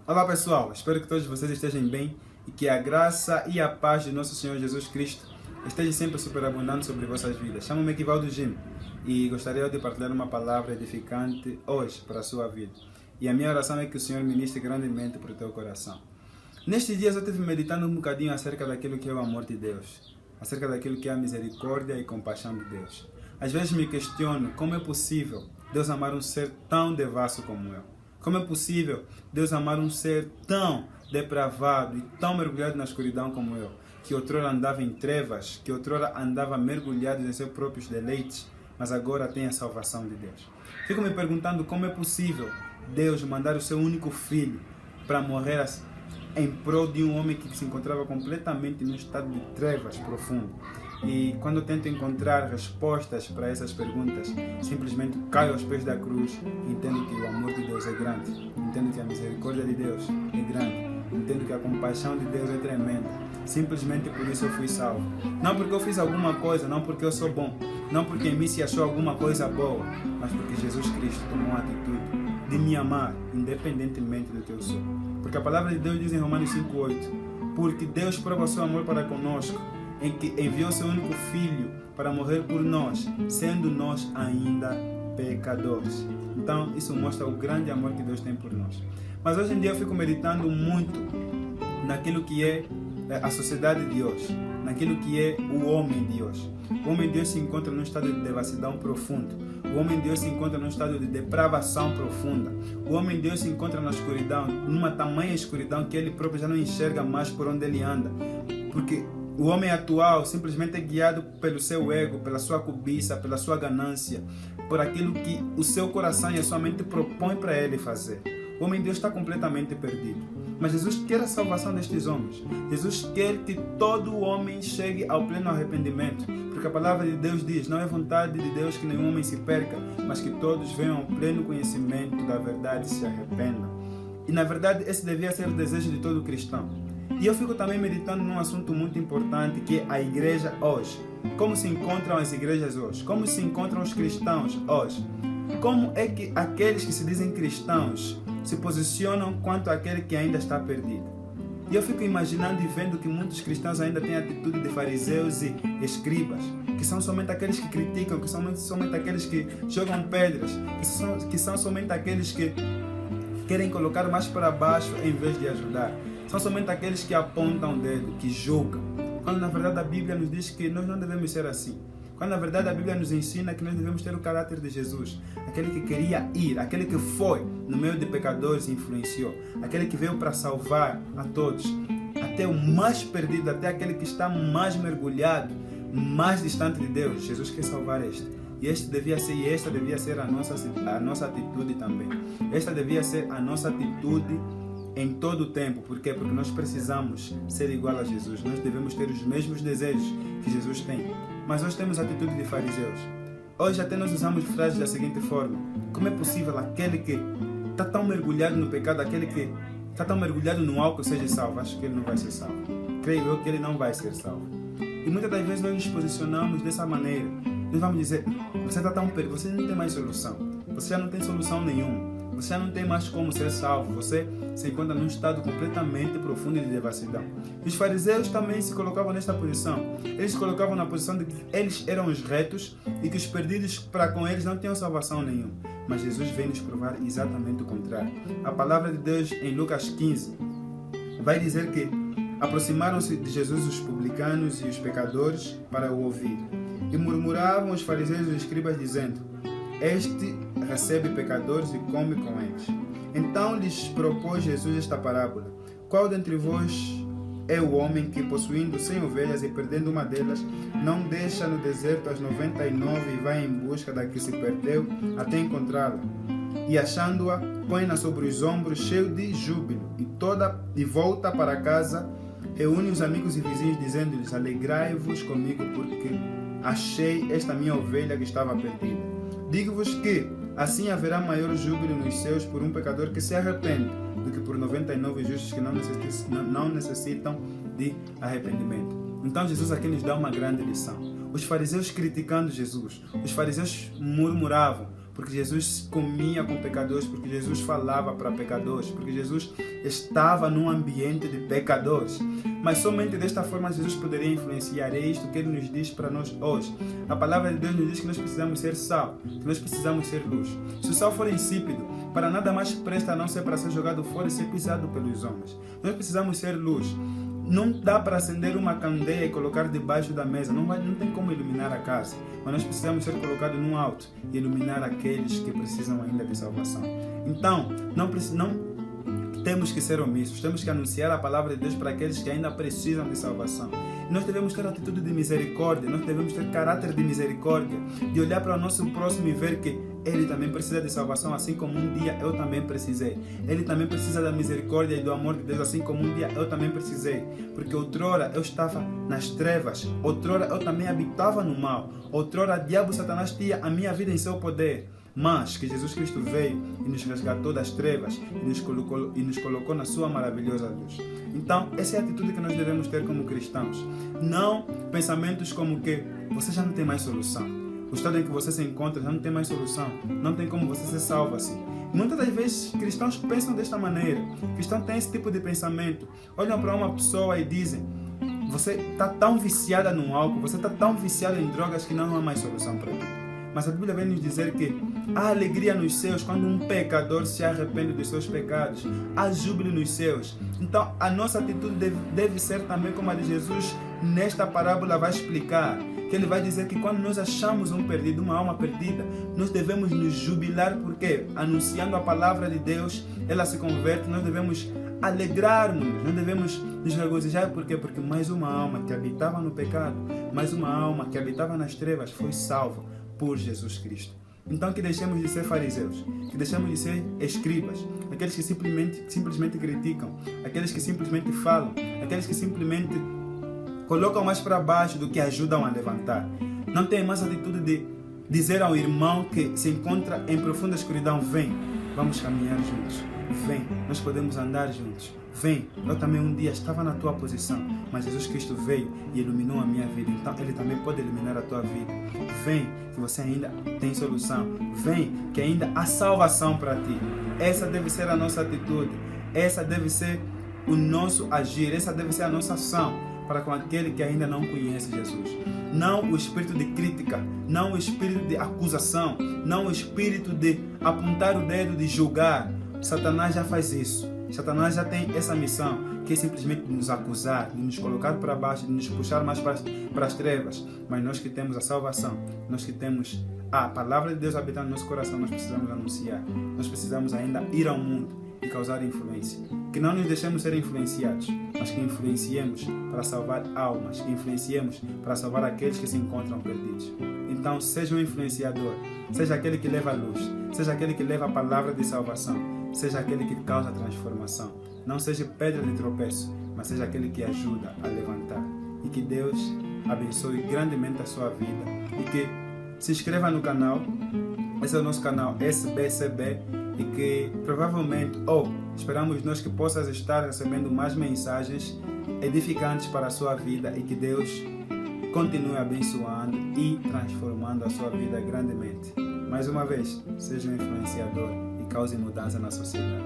Olá pessoal, espero que todos vocês estejam bem e que a graça e a paz de nosso Senhor Jesus Cristo esteja sempre superabundante sobre vossas vidas. Chamo-me Equivaldo Jim e gostaria de partilhar uma palavra edificante hoje para a sua vida. E a minha oração é que o Senhor ministre grandemente para o teu coração. Nestes dias eu estive meditando um bocadinho acerca daquilo que é o amor de Deus, acerca daquilo que é a misericórdia e compaixão de Deus. Às vezes me questiono como é possível Deus amar um ser tão devasso como eu. Como é possível Deus amar um ser tão depravado e tão mergulhado na escuridão como eu, que outrora andava em trevas, que outrora andava mergulhado em seus próprios deleites, mas agora tem a salvação de Deus. Fico me perguntando como é possível Deus mandar o seu único filho para morrer em prol de um homem que se encontrava completamente num estado de trevas profundo. E quando eu tento encontrar respostas para essas perguntas, simplesmente caio aos pés da cruz e entendo que o amor de Deus é grande, entendo que a misericórdia de Deus é grande, entendo que a compaixão de Deus é tremenda. Simplesmente por isso eu fui salvo. Não porque eu fiz alguma coisa, não porque eu sou bom, não porque em mim se achou alguma coisa boa, mas porque Jesus Cristo tomou a atitude de me amar, independentemente do que eu sou. Porque a palavra de Deus diz em Romanos 5,8: porque Deus prova o seu amor para conosco, em que enviou seu único Filho para morrer por nós, sendo nós ainda pecadores. Então, isso mostra o grande amor que Deus tem por nós. Mas hoje em dia eu fico meditando muito naquilo que é a sociedade de hoje, naquilo que é o homem de hoje. O homem de hoje se encontra num estado de devassidão profundo. O homem de hoje se encontra num estado de depravação profunda. O homem de hoje se encontra na escuridão, numa tamanha escuridão que ele próprio já não enxerga mais por onde ele anda. Porque o homem atual simplesmente é guiado pelo seu ego, pela sua cobiça, pela sua ganância, por aquilo que o seu coração e a sua mente propõem para ele fazer. O homem de Deus está completamente perdido. Mas Jesus quer a salvação destes homens. Jesus quer que todo homem chegue ao pleno arrependimento. Porque a palavra de Deus diz: não é vontade de Deus que nenhum homem se perca, mas que todos venham ao pleno conhecimento da verdade e se arrependam. E na verdade esse devia ser o desejo de todo cristão. E eu fico também meditando num assunto muito importante, que é a igreja hoje. Como se encontram as igrejas hoje? Como se encontram os cristãos hoje? Como é que aqueles que se dizem cristãos se posicionam quanto àquele que ainda está perdido? E eu fico imaginando e vendo que muitos cristãos ainda têm a atitude de fariseus e escribas, que são somente aqueles que criticam, que são somente aqueles que jogam pedras, que são somente aqueles que querem colocar mais para baixo em vez de ajudar. São somente aqueles que apontam o dedo, que julgam. Quando na verdade a Bíblia nos diz que nós não devemos ser assim. Quando na verdade a Bíblia nos ensina que nós devemos ter o caráter de Jesus. Aquele que queria ir, aquele que foi no meio de pecadores e influenciou. Aquele que veio para salvar a todos. Até o mais perdido, até aquele que está mais mergulhado, mais distante de Deus. Jesus quer salvar este. E esta devia ser a nossa atitude também. Esta devia ser a nossa atitude em todo o tempo. Por quê? Porque nós precisamos ser igual a Jesus. Nós devemos ter os mesmos desejos que Jesus tem. Mas hoje temos a atitude de fariseus. Hoje até nós usamos frases da seguinte forma: como é possível aquele que está tão mergulhado no pecado, aquele que está tão mergulhado no álcool seja salvo? Acho que ele não vai ser salvo. Creio eu que ele não vai ser salvo. E muitas das vezes nós nos posicionamos dessa maneira. Nós vamos dizer: você está tão perdido, você não tem mais solução. Você já não tem solução nenhuma. Você já não tem mais como ser salvo. Você se encontra num estado completamente profundo de devassidão. E os fariseus também se colocavam nesta posição. Eles se colocavam na posição de que eles eram os retos e que os perdidos para com eles não tinham salvação nenhuma. Mas Jesus vem nos provar exatamente o contrário. A palavra de Deus em Lucas 15 vai dizer que aproximaram-se de Jesus os publicanos e os pecadores para o ouvir. E murmuravam os fariseus e os escribas dizendo: este recebe pecadores e come com eles. Então lhes propôs Jesus esta parábola: qual dentre vós é o homem que, possuindo 100 ovelhas e perdendo uma delas, não deixa no deserto as 99 e vai em busca da que se perdeu até encontrá-la? E achando-a, põe-na sobre os ombros, cheio de júbilo, e volta para casa, reúne os amigos e vizinhos, dizendo-lhes: alegrai-vos comigo, porque achei esta minha ovelha que estava perdida. Digo-vos que assim haverá maior júbilo nos céus por um pecador que se arrepende, do que por 99 justos que não necessitam de arrependimento. Então Jesus aqui nos dá uma grande lição. Os fariseus criticando Jesus, os fariseus murmuravam, porque Jesus comia com pecadores, porque Jesus falava para pecadores, porque Jesus estava num ambiente de pecadores. Mas somente desta forma Jesus poderia influenciar. É isto que Ele nos diz para nós hoje. A palavra de Deus nos diz que nós precisamos ser sal, que nós precisamos ser luz. Se o sal for insípido, para nada mais presta a não ser para ser jogado fora e ser pisado pelos homens. Nós precisamos ser luz. Não dá para acender uma candeia e colocar debaixo da mesa. Não tem como iluminar a casa. Mas nós precisamos ser colocados num alto e iluminar aqueles que precisam ainda de salvação. Então, não temos que ser omissos. Temos que anunciar a palavra de Deus para aqueles que ainda precisam de salvação. Nós devemos ter atitude de misericórdia. Nós devemos ter caráter de misericórdia. De olhar para o nosso próximo e ver que ele também precisa de salvação, assim como um dia eu também precisei. Ele também precisa da misericórdia e do amor de Deus, assim como um dia eu também precisei. Porque outrora eu estava nas trevas, outrora eu também habitava no mal, outrora o diabo Satanás tinha a minha vida em seu poder. Mas que Jesus Cristo veio e nos resgatou das trevas e nos colocou na sua maravilhosa luz. Então, essa é a atitude que nós devemos ter como cristãos. Não pensamentos como que você já não tem mais solução. O estado em que você se encontra já não tem mais solução. Não tem como você ser salvo assim. Muitas das vezes cristãos pensam desta maneira. Cristãos têm esse tipo de pensamento. Olham para uma pessoa e dizem: você está tão viciada no álcool, você está tão viciada em drogas que não há mais solução para ti. Mas a Bíblia vem nos dizer que há alegria nos céus quando um pecador se arrepende dos seus pecados. Há júbilo nos céus. Então a nossa atitude deve ser também como a de Jesus. Nesta parábola vai explicar que ele vai dizer que quando nós achamos um perdido, uma alma perdida, nós devemos nos jubilar, porque anunciando a palavra de Deus, ela se converte. Nós devemos alegrarmos, nós devemos nos regozijar. Por quê? Porque mais uma alma que habitava no pecado, mais uma alma que habitava nas trevas foi salva por Jesus Cristo. Então que deixemos de ser fariseus, que deixemos de ser escribas, aqueles que simplesmente criticam, aqueles que simplesmente falam, aqueles que simplesmente colocam mais para baixo do que ajudam a levantar. Não tem mais atitude de dizer ao irmão que se encontra em profunda escuridão: vem, vamos caminhar juntos, vem, nós podemos andar juntos, vem, eu também um dia estava na tua posição, mas Jesus Cristo veio e iluminou a minha vida, então Ele também pode iluminar a tua vida. Vem, que você ainda tem solução, vem, que ainda há salvação para ti. Essa deve ser a nossa atitude, essa deve ser o nosso agir, essa deve ser a nossa ação para com aquele que ainda não conhece Jesus. Não o espírito de crítica, não o espírito de acusação, não o espírito de apontar o dedo, de julgar. Satanás já faz isso. Satanás já tem essa missão, que é simplesmente de nos acusar, de nos colocar para baixo, de nos puxar mais para as trevas. Mas nós que temos a salvação, nós que temos a palavra de Deus habitando no nosso coração, nós precisamos anunciar. Nós precisamos ainda ir ao mundo e causar influência. Que não nos deixemos ser influenciados, mas que influenciemos para salvar almas, que influenciemos para salvar aqueles que se encontram perdidos. Então, seja um influenciador, seja aquele que leva a luz, seja aquele que leva a palavra de salvação, seja aquele que causa transformação. Não seja pedra de tropeço, mas seja aquele que ajuda a levantar. E que Deus abençoe grandemente a sua vida. E que se inscreva no canal. Esse é o nosso canal SBCB. E que provavelmente, esperamos nós que possas estar recebendo mais mensagens edificantes para a sua vida. E que Deus continue abençoando e transformando a sua vida grandemente. Mais uma vez, seja um influenciador e cause mudança na sociedade.